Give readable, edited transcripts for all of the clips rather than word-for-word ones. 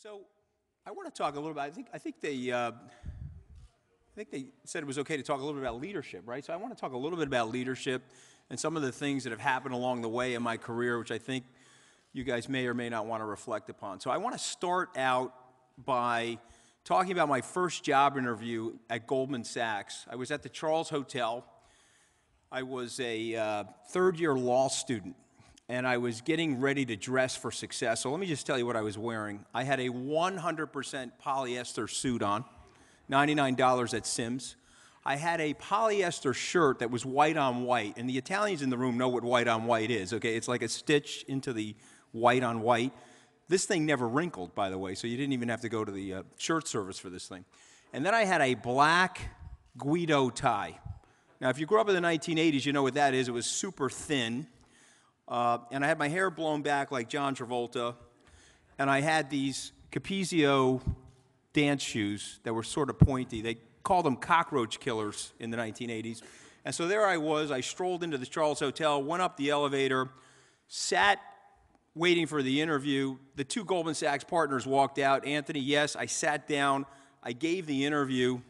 So I want to talk a little bit. I think they said it was okay to talk a little bit about leadership, right? So I want to talk a little bit about leadership and some of the things that have happened along the way in my career, which I think you guys may or may not want to reflect upon. So I want to start out by talking about my first job interview at Goldman Sachs. I was at the Charles Hotel. I was a third-year law student, and I was getting ready to dress for success. So let me just tell you what I was wearing. I had a 100% polyester suit on, $99 at Sims. I had a polyester shirt that was white on white, and the Italians in the room know what white on white is, okay? It's like a stitch into the white on white. This thing never wrinkled, by the way, so you didn't even have to go to the shirt service for this thing. And then I had a black Guido tie. Now, if you grew up in the 1980s, you know what that is. It was super thin. And I had my hair blown back like John Travolta. And I had these Capizio dance shoes that were sort of pointy. They called them cockroach killers in the 1980s. And so there I was. I strolled into the Charles Hotel, went up the elevator, sat waiting for the interview. The two Goldman Sachs partners walked out. Anthony, yes. I sat down. I gave the interview. It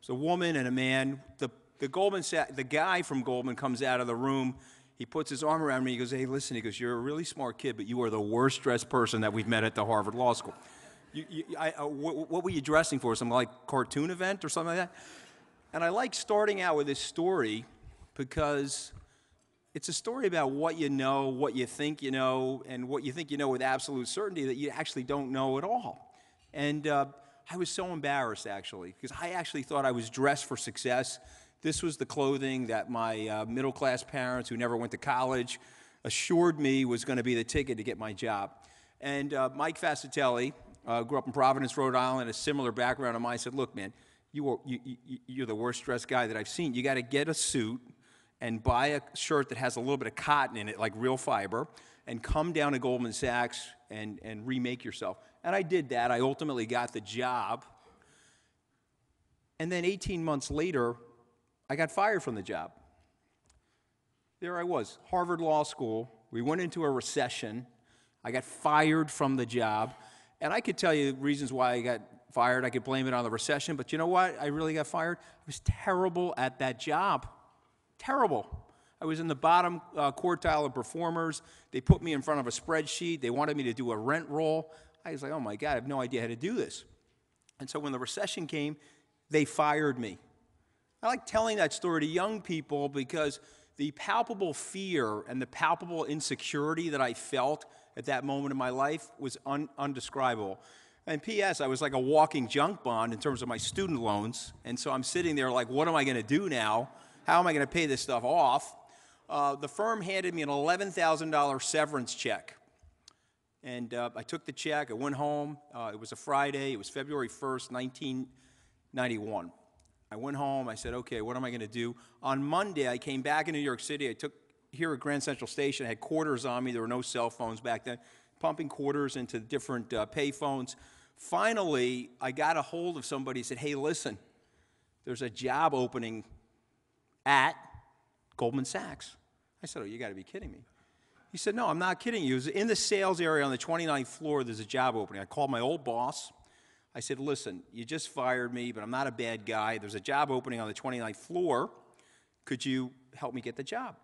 was a woman and a man. The guy from Goldman comes out of the room. He puts his arm around me. He goes, hey, listen, he goes, you're a really smart kid, but you are the worst dressed person that we've met at the Harvard Law School. What were you dressing for? Some like cartoon event or something like that? And I like starting out with this story because it's a story about what you know, what you think you know, and what you think you know with absolute certainty that you actually don't know at all. And I was so embarrassed, actually, because I actually thought I was dressed for success. This was the clothing that my middle-class parents, who never went to college, assured me was going to be the ticket to get my job. And Mike Fascitelli grew up in Providence, Rhode Island, a similar background to mine, said, look, man, you're the worst-dressed guy that I've seen. You got to get a suit and buy a shirt that has a little bit of cotton in it, like real fiber, and come down to Goldman Sachs and remake yourself. And I did that. I ultimately got the job. And then 18 months later, I got fired from the job. There I was, Harvard Law School. We went into a recession. I got fired from the job. And I could tell you reasons why I got fired. I could blame it on the recession. But you know what? I really got fired. I was terrible at that job. Terrible. I was in the bottom quartile of performers. They put me in front of a spreadsheet. They wanted me to do a rent roll. I was like, oh, my God, I have no idea how to do this. And so when the recession came, they fired me. I like telling that story to young people because the palpable fear and the palpable insecurity that I felt at that moment in my life was undescribable. And P.S., I was like a walking junk bond in terms of my student loans. And so I'm sitting there like, what am I going to do now? How am I going to pay this stuff off? The firm handed me an $11,000 severance check. And I took the check. I went home. It was a Friday. It was February 1st, 1991. I went home. I said, okay, what am I going to do? On Monday, I came back in New York City. I took here at Grand Central Station. I had quarters on me. There were no cell phones back then. Pumping quarters into different pay phones. Finally, I got a hold of somebody who said, hey, listen, there's a job opening at Goldman Sachs. I said, oh, you got to be kidding me. He said, no, I'm not kidding you. It was in the sales area on the 29th floor. There's a job opening. I called my old boss. I said, listen, you just fired me, but I'm not a bad guy. There's a job opening on the 29th floor. Could you help me get the job?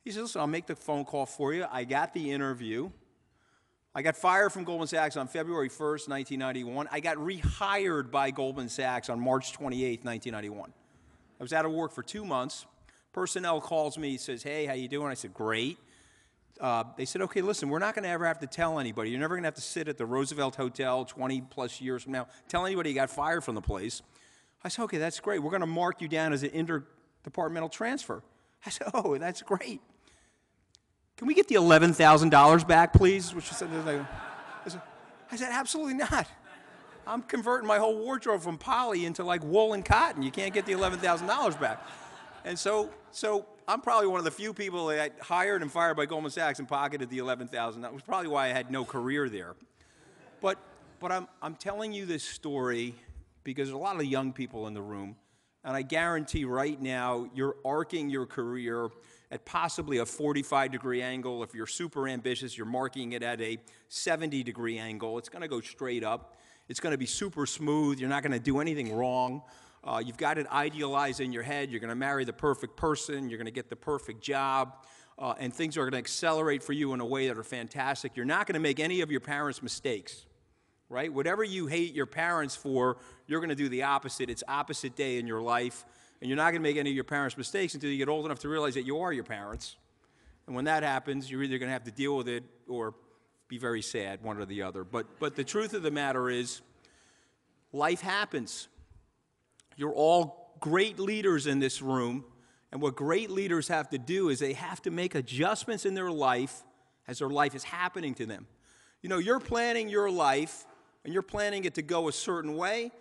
He said, listen, I'll make the phone call for you. I got the interview. I got fired from Goldman Sachs on February 1st, 1991. I got rehired by Goldman Sachs on March 28th, 1991. I was out of work for 2 months. Personnel calls me, says, hey, how you doing? I said, great. They said, okay, listen, we're not going to ever have to tell anybody. You're never going to have to sit at the Roosevelt Hotel 20-plus years from now. Tell anybody you got fired from the place. I said, okay, that's great. We're going to mark you down as an interdepartmental transfer. I said, oh, that's great. Can we get the $11,000 back, please? Which I said, absolutely not. I'm converting my whole wardrobe from poly into like wool and cotton. You can't get the $11,000 back. And so I'm probably one of the few people that got hired and fired by Goldman Sachs and pocketed the $11,000. That was probably why I had no career there. But I'm telling you this story because there's a lot of young people in the room, and I guarantee right now you're arcing your career at possibly a 45-degree angle. If you're super ambitious, you're marking it at a 70-degree angle. It's going to go straight up. It's going to be super smooth. You're not going to do anything wrong. You've got it idealized in your head. You're going to marry the perfect person. You're going to get the perfect job. And things are going to accelerate for you in a way that are fantastic. You're not going to make any of your parents' mistakes, right? Whatever you hate your parents for, you're going to do the opposite. It's opposite day in your life. And you're not going to make any of your parents' mistakes until you get old enough to realize that you are your parents. And when that happens, you're either going to have to deal with it or be very sad, one or the other. But the truth of the matter is, life happens. You're all great leaders in this room. And what great leaders have to do is they have to make adjustments in their life as their life is happening to them. You know, you're planning your life, and you're planning it to go a certain way,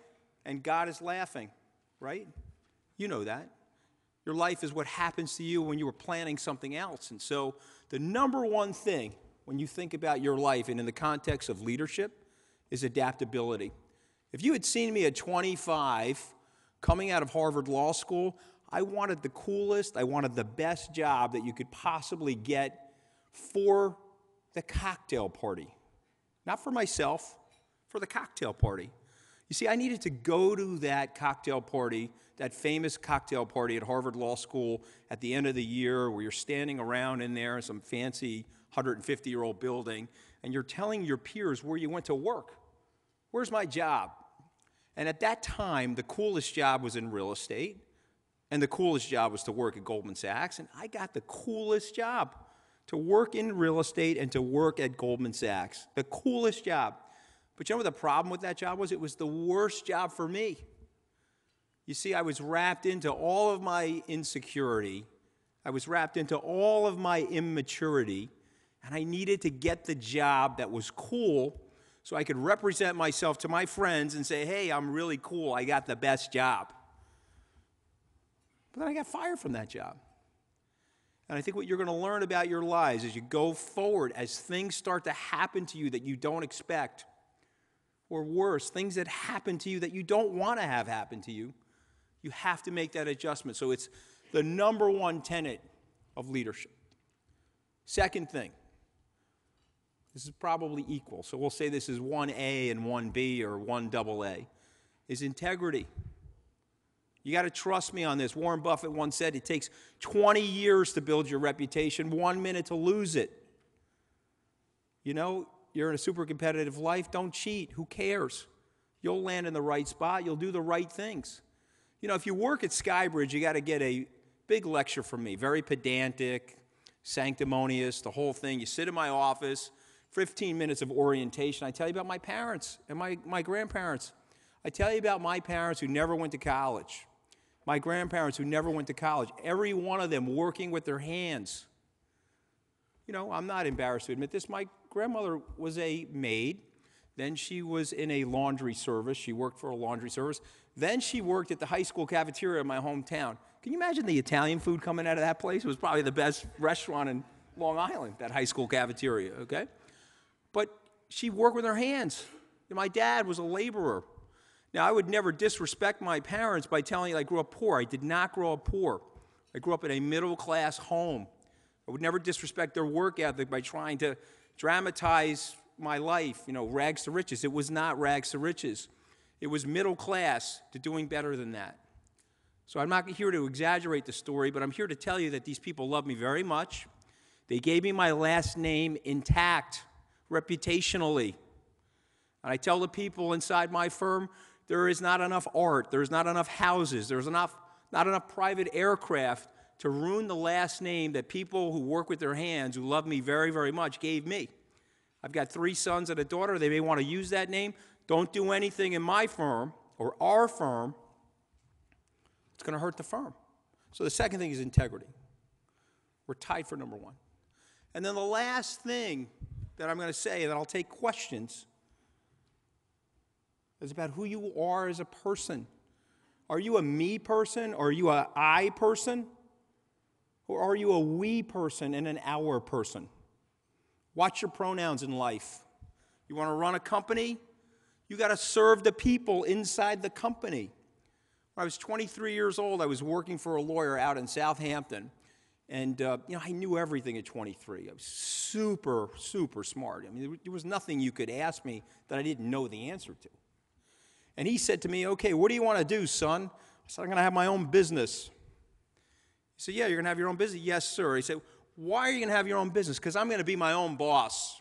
and God is laughing, right? You know that. Your life is what happens to you when you were planning something else. And so the number one thing when you think about your life and in the context of leadership is adaptability. If you had seen me at 25 coming out of Harvard Law School, I wanted the coolest, I wanted the best job that you could possibly get for the cocktail party. Not for myself, for the cocktail party. You see, I needed to go to that cocktail party, that famous cocktail party at Harvard Law School at the end of the year where you're standing around in there in some fancy 150-year-old building, and you're telling your peers where you went to work. Where's my job? And at that time, the coolest job was in real estate, and the coolest job was to work at Goldman Sachs, and I got the coolest job to work in real estate and to work at Goldman Sachs. The coolest job. But you know what the problem with that job was? It was the worst job for me. You see, I was wrapped into all of my insecurity. I was wrapped into all of my immaturity, and I needed to get the job that was cool so I could represent myself to my friends and say, hey, I'm really cool. I got the best job. But then I got fired from that job. And I think what you're going to learn about your lives as you go forward, as things start to happen to you that you don't expect, or worse, things that happen to you that you don't want to have happen to you, you have to make that adjustment. So it's the number one tenet of leadership. Second thing, this is probably equal, so we'll say this is 1A and 1B or 1AA, is integrity. You got to trust me on this. Warren Buffett once said it takes 20 years to build your reputation, 1 minute to lose it. You know, you're in a super competitive life. Don't cheat. Who cares? You'll land in the right spot. You'll do the right things. You know, if you work at SkyBridge, you got to get a big lecture from me. Very pedantic, sanctimonious, the whole thing. You sit in my office, 15 minutes of orientation. I tell you about my parents and my grandparents. I tell you about my parents who never went to college. My grandparents who never went to college. Every one of them working with their hands. You know, I'm not embarrassed to admit this. My grandmother was a maid. Then she was in a laundry service. She worked for a laundry service. Then she worked at the high school cafeteria in my hometown. Can you imagine the Italian food coming out of that place? It was probably the best restaurant in Long Island, that high school cafeteria, okay? But she worked with her hands. And my dad was a laborer. Now, I would never disrespect my parents by telling you I grew up poor. I did not grow up poor. I grew up in a middle-class home. I would never disrespect their work ethic by trying to dramatize my life, you know, rags to riches. It was not rags to riches. It was middle class to doing better than that. So I'm not here to exaggerate the story, but I'm here to tell you that these people love me very much. They gave me my last name intact, reputationally. And I tell the people inside my firm, there is not enough art, there's not enough houses, there's not enough private aircraft to ruin the last name that people who work with their hands, who love me very, very much, gave me. I've got 3 sons and a daughter. They may want to use that name. Don't do anything in my firm or our firm. It's going to hurt the firm. So the second thing is integrity. We're tied for number 1. And then the last thing that I'm going to say, and then I'll take questions, is about who you are as a person. Are you a me person, or are you a I person? Or are you a we person and an our person? Watch your pronouns in life. You want to run a company? You got to serve the people inside the company. When I was 23 years old, I was working for a lawyer out in Southampton. And, I knew everything at 23. I was super, super smart. I mean, there was nothing you could ask me that I didn't know the answer to. And he said to me, okay, what do you want to do, son? I said, I'm going to have my own business. He said, yeah, you're going to have your own business? Yes, sir. He said, why are you going to have your own business? Because I'm going to be my own boss.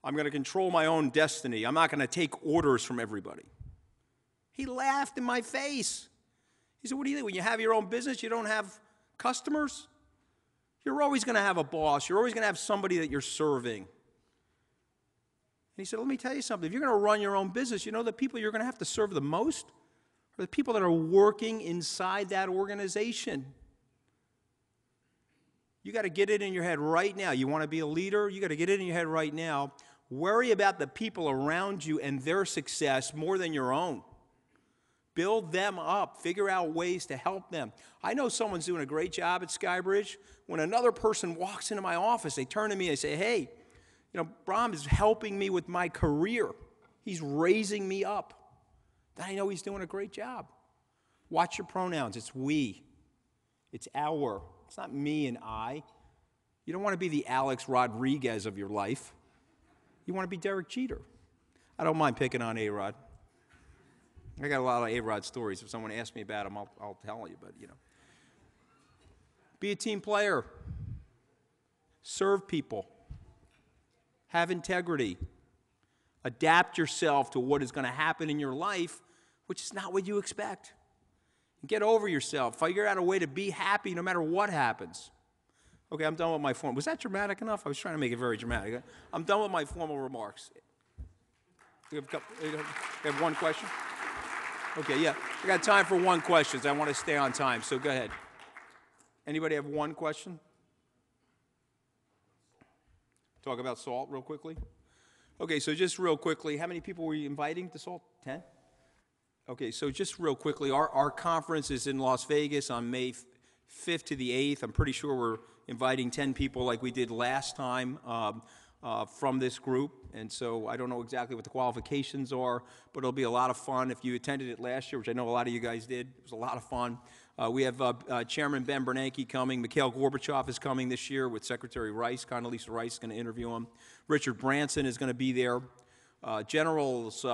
I'm going to control my own destiny. I'm not going to take orders from everybody. He laughed in my face. He said, what do you think? When you have your own business, you don't have customers? You're always going to have a boss. You're always going to have somebody that you're serving. And he said, let me tell you something. If you're going to run your own business, you know the people you're going to have to serve the most are the people that are working inside that organization. You got to get it in your head right now. You want to be a leader? You got to get it in your head right now. Worry about the people around you and their success more than your own. Build them up. Figure out ways to help them. I know someone's doing a great job at SkyBridge. When another person walks into my office, they turn to me and they say, hey, Bram is helping me with my career. He's raising me up. Then I know he's doing a great job. Watch your pronouns. It's we. It's our. It's not me and I. You don't want to be the Alex Rodriguez of your life. You want to be Derek Jeter. I don't mind picking on A-Rod. I got a lot of A-Rod stories. If someone asks me about them, I'll tell you. But, be a team player. Serve people. Have integrity. Adapt yourself to what is going to happen in your life, which is not what you expect. Get over yourself. Figure out a way to be happy no matter what happens. Okay, I'm done with my form. Was that dramatic enough? I was trying to make it very dramatic. I'm done with my formal remarks. We have one question? Okay, yeah. I got time for one question. I want to stay on time, so go ahead. Anybody have one question? Talk about SALT real quickly. Okay, so just real quickly, how many people were you inviting to SALT? 10? Okay, so just real quickly, our conference is in Las Vegas on May 5th to the 8th. I'm pretty sure we're inviting 10 people like we did last time from this group. And so I don't know exactly what the qualifications are, but it'll be a lot of fun. If you attended it last year, which I know a lot of you guys did, it was a lot of fun. We have Chairman Ben Bernanke coming. Mikhail Gorbachev is coming this year with Secretary Rice. Condoleezza Rice is going to interview him. Richard Branson is going to be there. Generals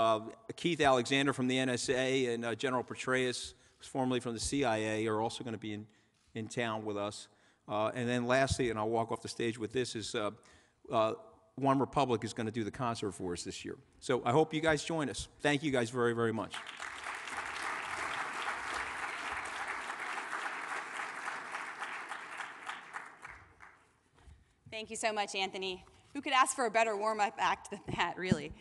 Keith Alexander from the NSA and General Petraeus, who's formerly from the CIA, are also going to be in town with us. And then lastly, and I'll walk off the stage with this, is One Republic is going to do the concert for us this year. So I hope you guys join us. Thank you guys very, very much. Thank you so much, Anthony. Who could ask for a better warm-up act than that, really?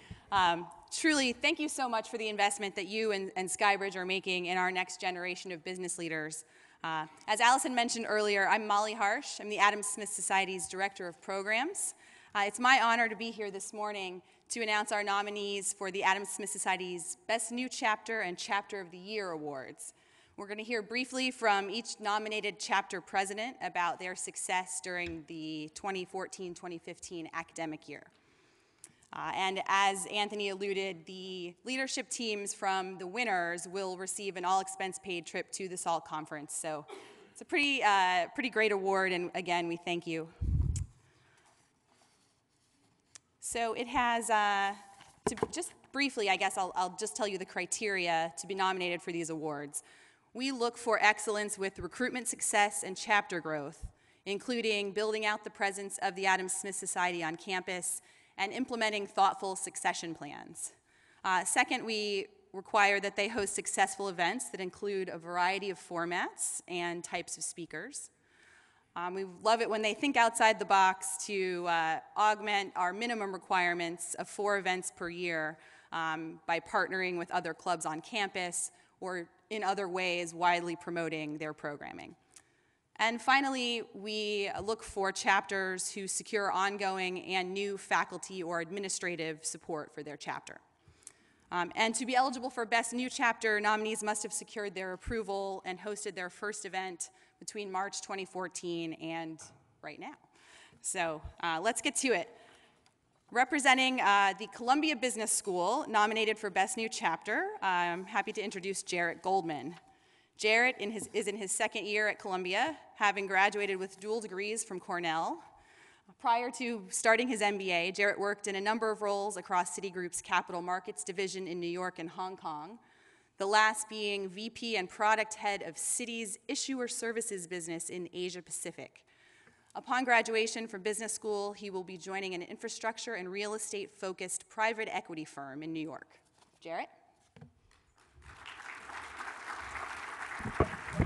Truly, thank you so much for the investment that you and SkyBridge are making in our next generation of business leaders. As Allison mentioned earlier, I'm Molly Harsh. I'm the Adam Smith Society's Director of Programs. It's my honor to be here this morning to announce our nominees for the Adam Smith Society's Best New Chapter and Chapter of the Year Awards. We're going to hear briefly from each nominated chapter president about their success during the 2014-2015 academic year. And as Anthony alluded, the leadership teams from the winners will receive an all-expense-paid trip to the SALT conference. So it's a pretty great award, and again, we thank you. So it has, just briefly, I guess I'll just tell you the criteria to be nominated for these awards. We look for excellence with recruitment success and chapter growth, including building out the presence of the Adam Smith Society on campus and implementing thoughtful succession plans. Second, we require that they host successful events that include a variety of formats and types of speakers. We love it when they think outside the box to augment our minimum requirements of 4 events per year by partnering with other clubs on campus or in other ways widely promoting their programming. And finally, we look for chapters who secure ongoing and new faculty or administrative support for their chapter. And to be eligible for Best New Chapter, nominees must have secured their approval and hosted their first event between March 2014 and right now. So let's get to it. Representing the Columbia Business School, nominated for Best New Chapter, I'm happy to introduce Jarrett Goldman. Jarrett is in his second year at Columbia, having graduated with dual degrees from Cornell. Prior to starting his MBA, Jarrett worked in a number of roles across Citigroup's capital markets division in New York and Hong Kong, the last being VP and product head of Citi's issuer services business in Asia Pacific. Upon graduation from business school, he will be joining an infrastructure and real estate-focused private equity firm in New York. Jarrett?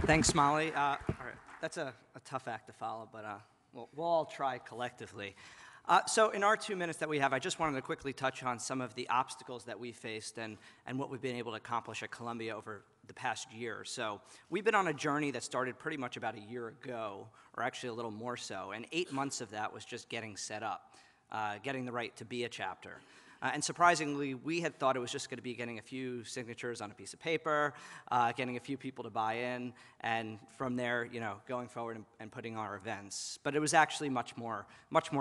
Thanks, Molly. All right. That's a tough act to follow, but we'll all try collectively. So in our 2 minutes that we have, I just wanted to quickly touch on some of the obstacles that we faced and what we've been able to accomplish at Columbia over the past year. So we've been on a journey that started pretty much about a year ago, or actually a little more so, and 8 months of that was just getting set up, getting the right to be a chapter. And surprisingly, we had thought it was just going to be getting a few signatures on a piece of paper, getting a few people to buy in, and from there, going forward and putting on our events. But it was actually much more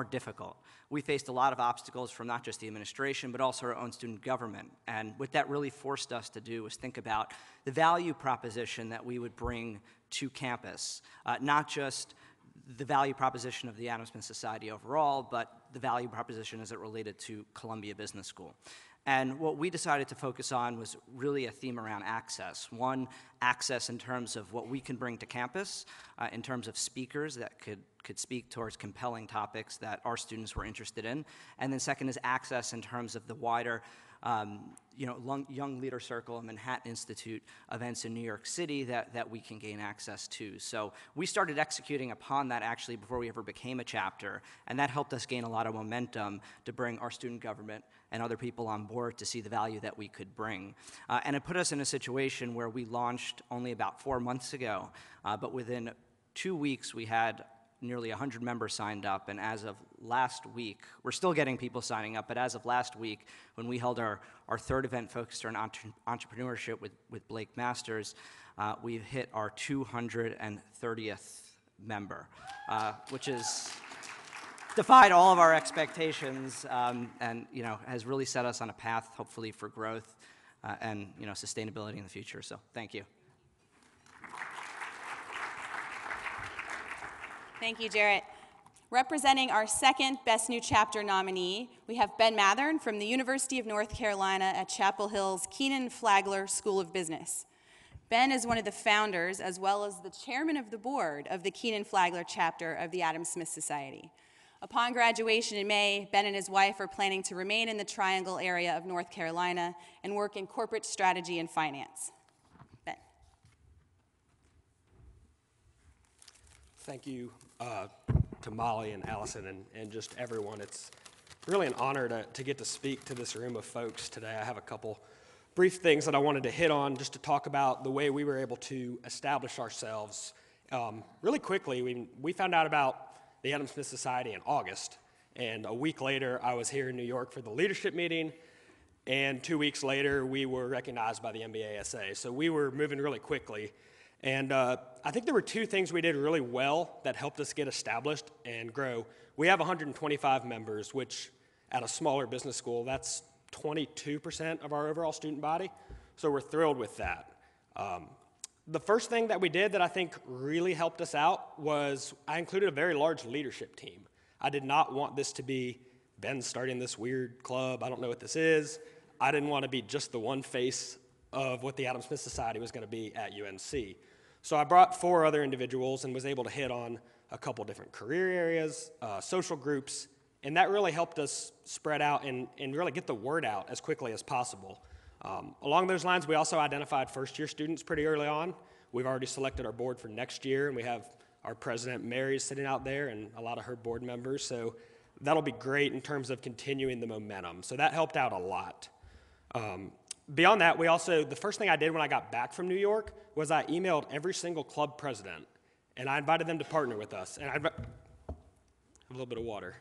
difficult. We faced a lot of obstacles from not just the administration, but also our own student government. And what that really forced us to do was think about the value proposition that we would bring to campus, not just the value proposition of the Adam Smith Society overall, but the value proposition as it related to Columbia Business School. And what we decided to focus on was really a theme around access. One, access in terms of what we can bring to campus, in terms of speakers that could speak towards compelling topics that our students were interested in. And then second is access in terms of the wider Young Leader Circle and Manhattan Institute events in New York City that we can gain access to. So we started executing upon that actually before we ever became a chapter, and that helped us gain a lot of momentum to bring our student government and other people on board to see the value that we could bring. And it put us in a situation where we launched only about 4 months ago, but within 2 weeks we had nearly 100 members signed up, and as of last week, we're still getting people signing up, but as of last week, when we held our third event focused on entrepreneurship with Blake Masters, we've hit our 230th member, which is defied all of our expectations, and has really set us on a path, hopefully, for growth and sustainability in the future. So thank you. Thank you, Jarrett. Representing our second Best New Chapter nominee, we have Ben Mathern from the University of North Carolina at Chapel Hill's Keenan Flagler School of Business. Ben is one of the founders, as well as the chairman of the board of the Keenan Flagler chapter of the Adam Smith Society. Upon graduation in May, Ben and his wife are planning to remain in the Triangle area of North Carolina and work in corporate strategy and finance. Ben. Thank you to Molly and Allison and just everyone. It's really an honor to get to speak to this room of folks today. I have a couple brief things that I wanted to hit on just to talk about the way we were able to establish ourselves. Really quickly, we found out about the Adam Smith Society in August, and a week later I was here in New York for the leadership meeting, and 2 weeks later we were recognized by the MBASA. So we were moving really quickly. And I think there were two things we did really well that helped us get established and grow. We have 125 members, which at a smaller business school, that's 22% of our overall student body. So we're thrilled with that. The first thing that we did that I think really helped us out was I included a very large leadership team. I did not want this to be Ben starting this weird club. I don't know what this is. I didn't want to be just the one face of what the Adam Smith Society was going to be at UNC. So I brought 4 other individuals and was able to hit on a couple different career areas, social groups, and that really helped us spread out and really get the word out as quickly as possible. Along those lines, we also identified first-year students pretty early on. We've already selected our board for next year, and we have our president, Mary, sitting out there, and a lot of her board members, so that'll be great in terms of continuing the momentum. So that helped out a lot. Beyond that, the first thing I did when I got back from New York was I emailed every single club president, and I invited them to partner with us. And a little bit of water.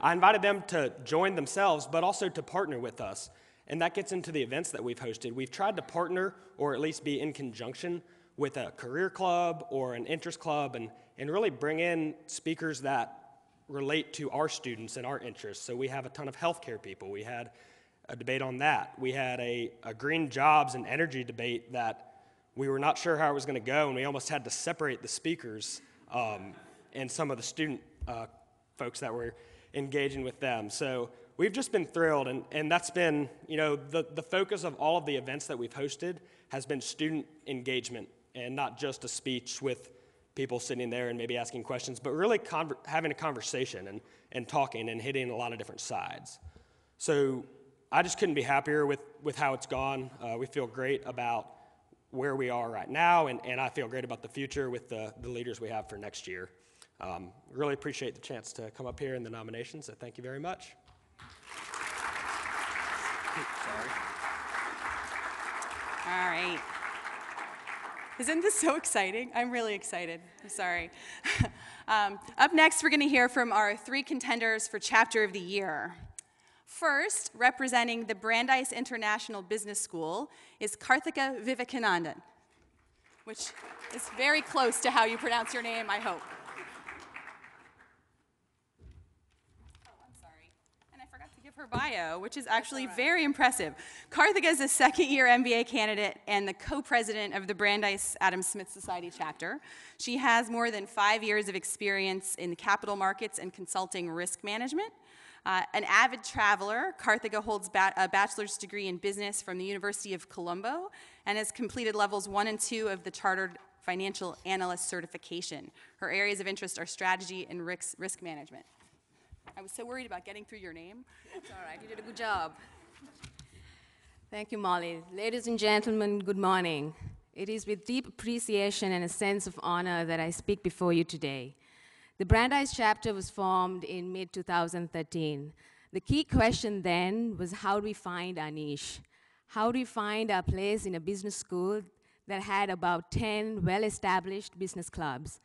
I invited them to join themselves, but also to partner with us. And that gets into the events that we've hosted. We've tried to partner, or at least be in conjunction, with a career club or an interest club, and really bring in speakers that relate to our students and our interests. So we have a ton of healthcare people. We had a debate on that. We had a green jobs and energy debate that we were not sure how it was going to go, and we almost had to separate the speakers and some of the student folks that were engaging with them. So we've just been thrilled, and that's been, the focus of all of the events that we've hosted has been student engagement, and not just a speech with people sitting there and maybe asking questions, but really having a conversation and talking and hitting a lot of different sides. So I just couldn't be happier with how it's gone. We feel great about where we are right now, and I feel great about the future with the leaders we have for next year. Really appreciate the chance to come up here in the nominations, so thank you very much. Sorry. All right. Isn't this so exciting? I'm really excited. I'm sorry. Up next, we're going to hear from our 3 contenders for Chapter of the Year. First, representing the Brandeis International Business School, is Karthika Vivekanandan, which is very close to how you pronounce your name, I hope. Her bio, which is actually very impressive. Karthika is a second-year MBA candidate and the co-president of the Brandeis Adam Smith Society chapter. She has more than 5 years of experience in the capital markets and consulting risk management. An avid traveler, Karthika holds a bachelor's degree in business from the University of Colombo and has completed levels 1 and 2 of the Chartered Financial Analyst certification. Her areas of interest are strategy and risk management. I was so worried about getting through your name. That's all right. You did a good job. Thank you, Molly. Ladies and gentlemen, good morning. It is with deep appreciation and a sense of honor that I speak before you today. The Brandeis chapter was formed in mid-2013. The key question then was, how do we find our niche? How do we find our place in a business school that had about 10 well-established business clubs?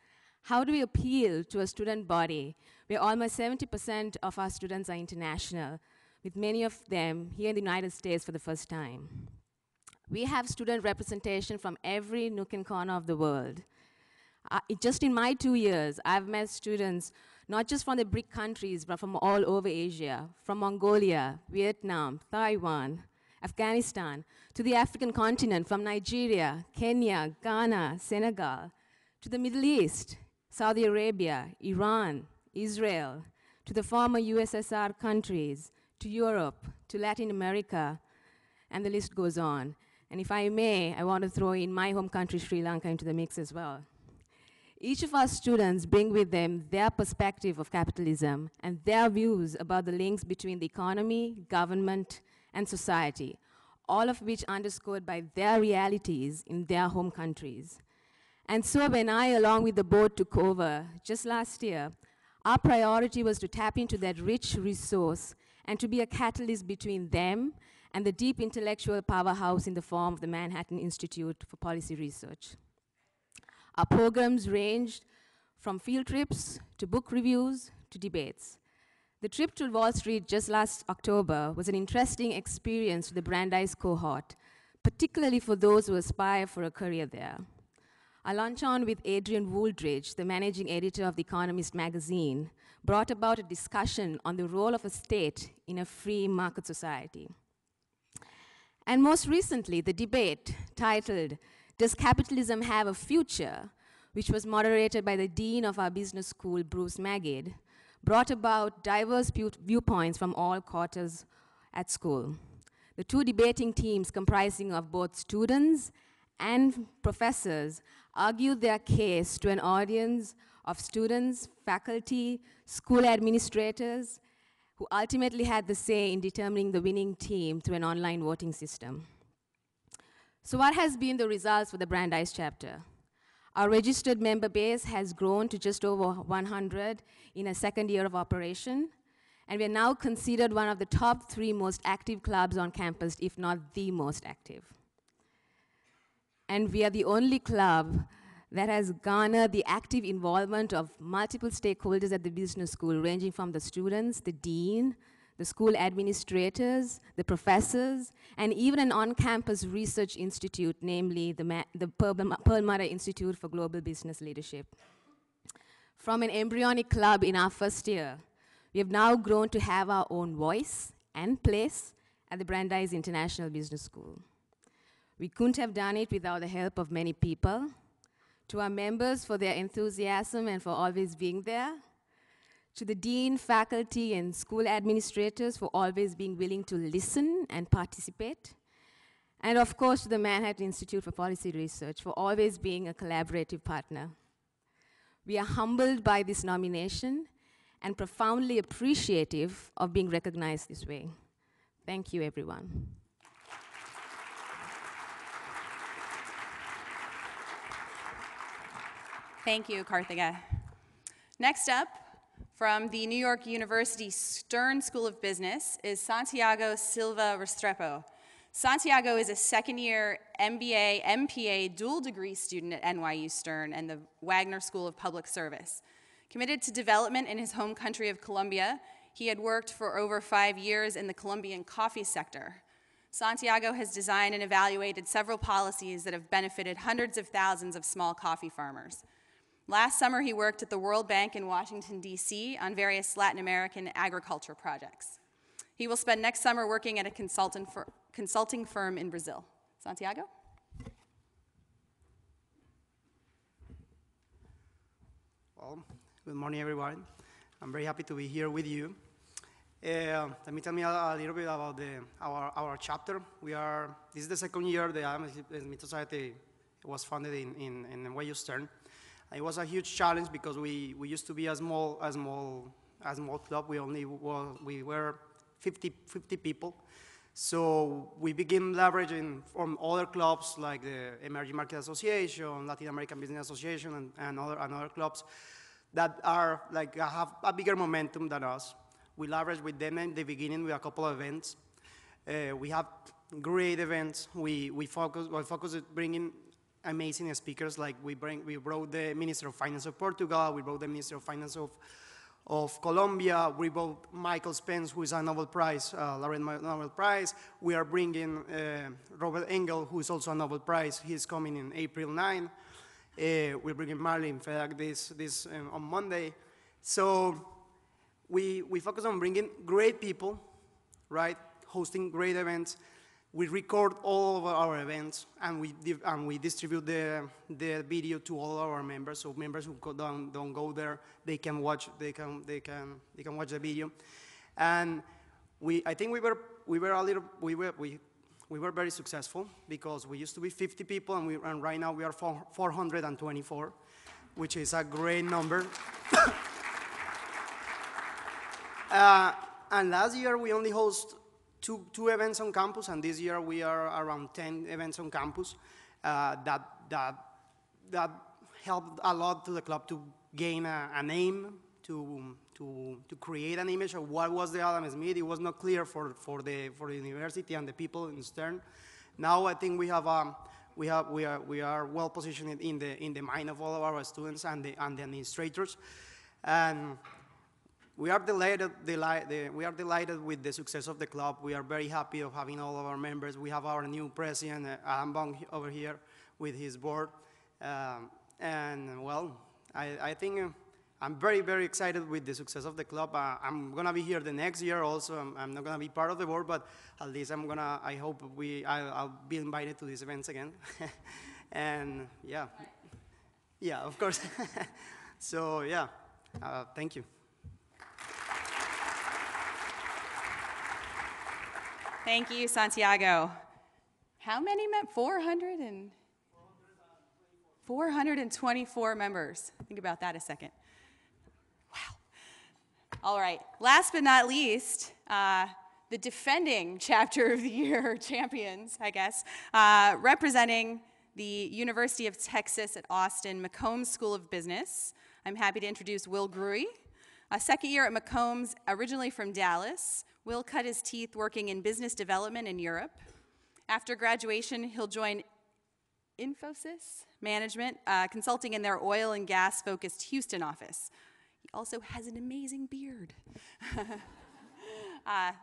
How do we appeal to a student body where almost 70% of our students are international, with many of them here in the United States for the first time? We have student representation from every nook and corner of the world. Just in my 2 years, I've met students not just from the BRIC countries, but from all over Asia, from Mongolia, Vietnam, Taiwan, Afghanistan, to the African continent, from Nigeria, Kenya, Ghana, Senegal, to the Middle East, Saudi Arabia, Iran, Israel, to the former USSR countries, to Europe, to Latin America, and the list goes on. And if I may, I want to throw in my home country, Sri Lanka, into the mix as well. Each of our students bring with them their perspective of capitalism and their views about the links between the economy, government, and society, all of which underscored by their realities in their home countries. And so when I, along with the board, took over just last year, our priority was to tap into that rich resource and to be a catalyst between them and the deep intellectual powerhouse in the form of the Manhattan Institute for Policy Research. Our programs ranged from field trips to book reviews to debates. The trip to Wall Street just last October was an interesting experience for the Brandeis cohort, particularly for those who aspire for a career there. Our luncheon with Adrian Wooldridge, the managing editor of The Economist magazine, brought about a discussion on the role of a state in a free market society. And most recently, the debate titled, "Does Capitalism Have a Future?", which was moderated by the dean of our business school, Bruce Magid, brought about diverse viewpoints from all quarters at school. The 2 debating teams, comprising of both students and professors, argued their case to an audience of students, faculty, school administrators, who ultimately had the say in determining the winning team through an online voting system. So what has been the results for the Brandeis chapter? Our registered member base has grown to just over 100 in a second year of operation, and we are now considered one of the top 3 most active clubs on campus, if not the most active. And we are the only club that has garnered the active involvement of multiple stakeholders at the business school, ranging from the students, the dean, the school administrators, the professors, and even an on-campus research institute, namely the Perlmutter Institute for Global Business Leadership. From an embryonic club in our first year, we have now grown to have our own voice and place at the Brandeis International Business School. We couldn't have done it without the help of many people. To our members for their enthusiasm and for always being there. To the dean, faculty, and school administrators for always being willing to listen and participate. And of course, to the Manhattan Institute for Policy Research for always being a collaborative partner. We are humbled by this nomination and profoundly appreciative of being recognized this way. Thank you, everyone. Thank you, Karthika. Next up, from the New York University Stern School of Business is Santiago Silva Restrepo. Santiago is a second-year MBA, MPA dual degree student at NYU Stern and the Wagner School of Public Service. Committed to development in his home country of Colombia, he had worked for over 5 years in the Colombian coffee sector. Santiago has designed and evaluated several policies that have benefited hundreds of thousands of small coffee farmers. Last summer, he worked at the World Bank in Washington, D.C. on various Latin American agriculture projects. He will spend next summer working at a consulting firm in Brazil. Santiago? Well, good morning, everyone. I'm very happy to be here with you. Let me tell you a little bit about our chapter. This is the second year the Smith Society was founded in NYU Stern. It was a huge challenge because we used to be a small club. We were 50 people. So we began leveraging from other clubs like the Emerging Market Association, Latin American Business Association, and other clubs that are have a bigger momentum than us. We leveraged with them in the beginning with a couple of events. We have great events. We focus on bringing amazing speakers. Like we brought the Minister of Finance of Portugal. We brought the Minister of Finance of Colombia. We brought Michael Spence, who is a Nobel Prize, laureate Nobel Prize. We are bringing Robert Engel, who is also a Nobel Prize. He's coming in April 9. We're bringing Marlene Fedak this on Monday. So we focus on bringing great people, right? Hosting great events. We record all of our events, and we distribute the video to all our members. So members who don't go there, they can watch watch the video. And I think we were very successful because we used to be 50 people, and right now we are 424, which is a great number. And last year we only host two events on campus, and this year we are around 10 events on campus. That helped a lot to the club to gain a name, to create an image of what was the Adam Smith. It was not clear for the university and the people in Stern. Now I think we are well positioned in the mind of all of our students and the administrators, and we are delighted with the success of the club. We are very happy of having all of our members. We have our new president, Adam Bong, over here with his board. And well, I think I'm very, very excited with the success of the club. I'm gonna be here the next year also. I'm not gonna be part of the board, but at least I hope I'll be invited to these events again. And yeah, of course. So yeah, thank you. Thank you, Santiago. How many 424 members. Think about that a second. Wow. All right. Last but not least, the defending Chapter of the Year champions, I guess, representing the University of Texas at Austin McCombs School of Business. I'm happy to introduce Will Gruy. A second year at McCombs, originally from Dallas. Will cut his teeth working in business development in Europe. After graduation, he'll join Infosys Management, consulting in their oil and gas-focused Houston office. He also has an amazing beard.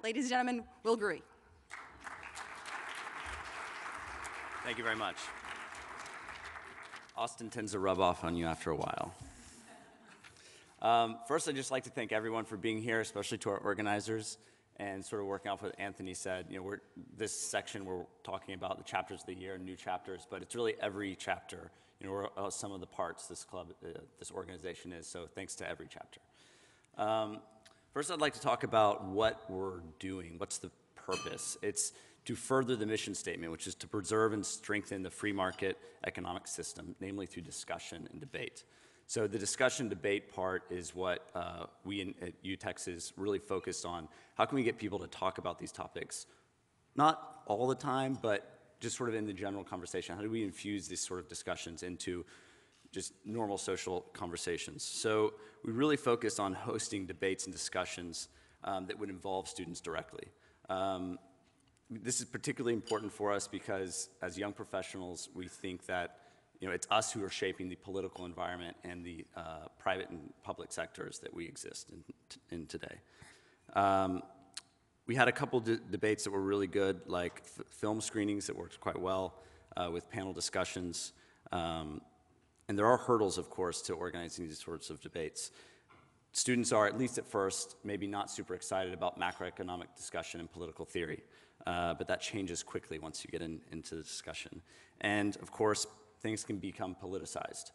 Ladies and gentlemen, Will Gruy. Thank you very much. Austin tends to rub off on you after a while. First, I'd just like to thank everyone for being here, especially to our organizers. And sort of working off what Anthony said, this section we're talking about the chapters of the year, new chapters, but it's really every chapter. We're some of the parts this club, this organization is. So thanks to every chapter. First, I'd like to talk about what we're doing. What's the purpose? It's to further the mission statement, which is to preserve and strengthen the free market economic system, namely through discussion and debate. So the discussion debate part is what we at UTEX is really focused on. How can we get people to talk about these topics? Not all the time, but just sort of in the general conversation. How do we infuse these sort of discussions into just normal social conversations? So we really focus on hosting debates and discussions that would involve students directly. This is particularly important for us because as young professionals, we think that it's us who are shaping the political environment and the private and public sectors that we exist in today. We had a couple debates that were really good, like film screenings that worked quite well with panel discussions. And there are hurdles, of course, to organizing these sorts of debates. Students are, at least at first, maybe not super excited about macroeconomic discussion and political theory, but that changes quickly once you get into the discussion. And, of course, things can become politicized,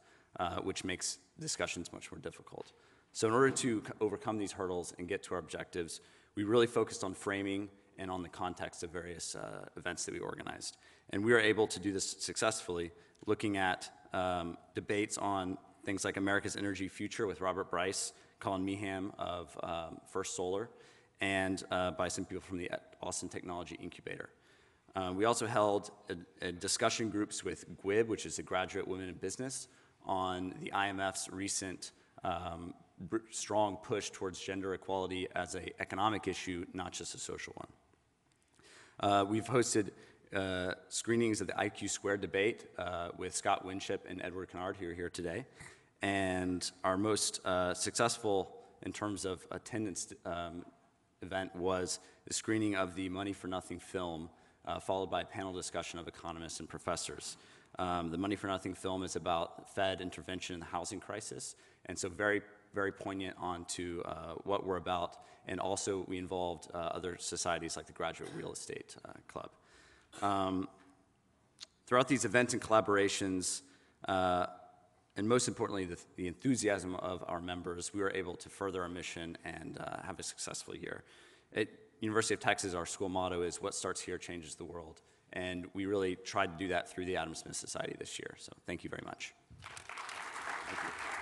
which makes discussions much more difficult. So in order to overcome these hurdles and get to our objectives, we really focused on framing and on the context of various events that we organized. And we were able to do this successfully, looking at debates on things like America's Energy Future with Robert Bryce, Colin Meehan of First Solar, and by some people from the Austin Technology Incubator. We also held a discussion groups with GWIB, which is the Graduate Women in Business, on the IMF's recent strong push towards gender equality as an economic issue, not just a social one. We've hosted screenings of the IQ Squared debate with Scott Winship and Edward Kennard, who are here today. And our most successful in terms of attendance event was the screening of the Money for Nothing film, followed by a panel discussion of economists and professors. The Money for Nothing film is about Fed intervention in the housing crisis, and so very, very poignant onto what we're about. And also we involved other societies like the Graduate Real Estate Club. Throughout these events and collaborations, and most importantly, the enthusiasm of our members, we were able to further our mission and have a successful year. At University of Texas, our school motto is, "What starts here changes the world." And we really tried to do that through the Adam Smith Society this year. So thank you very much. Thank you.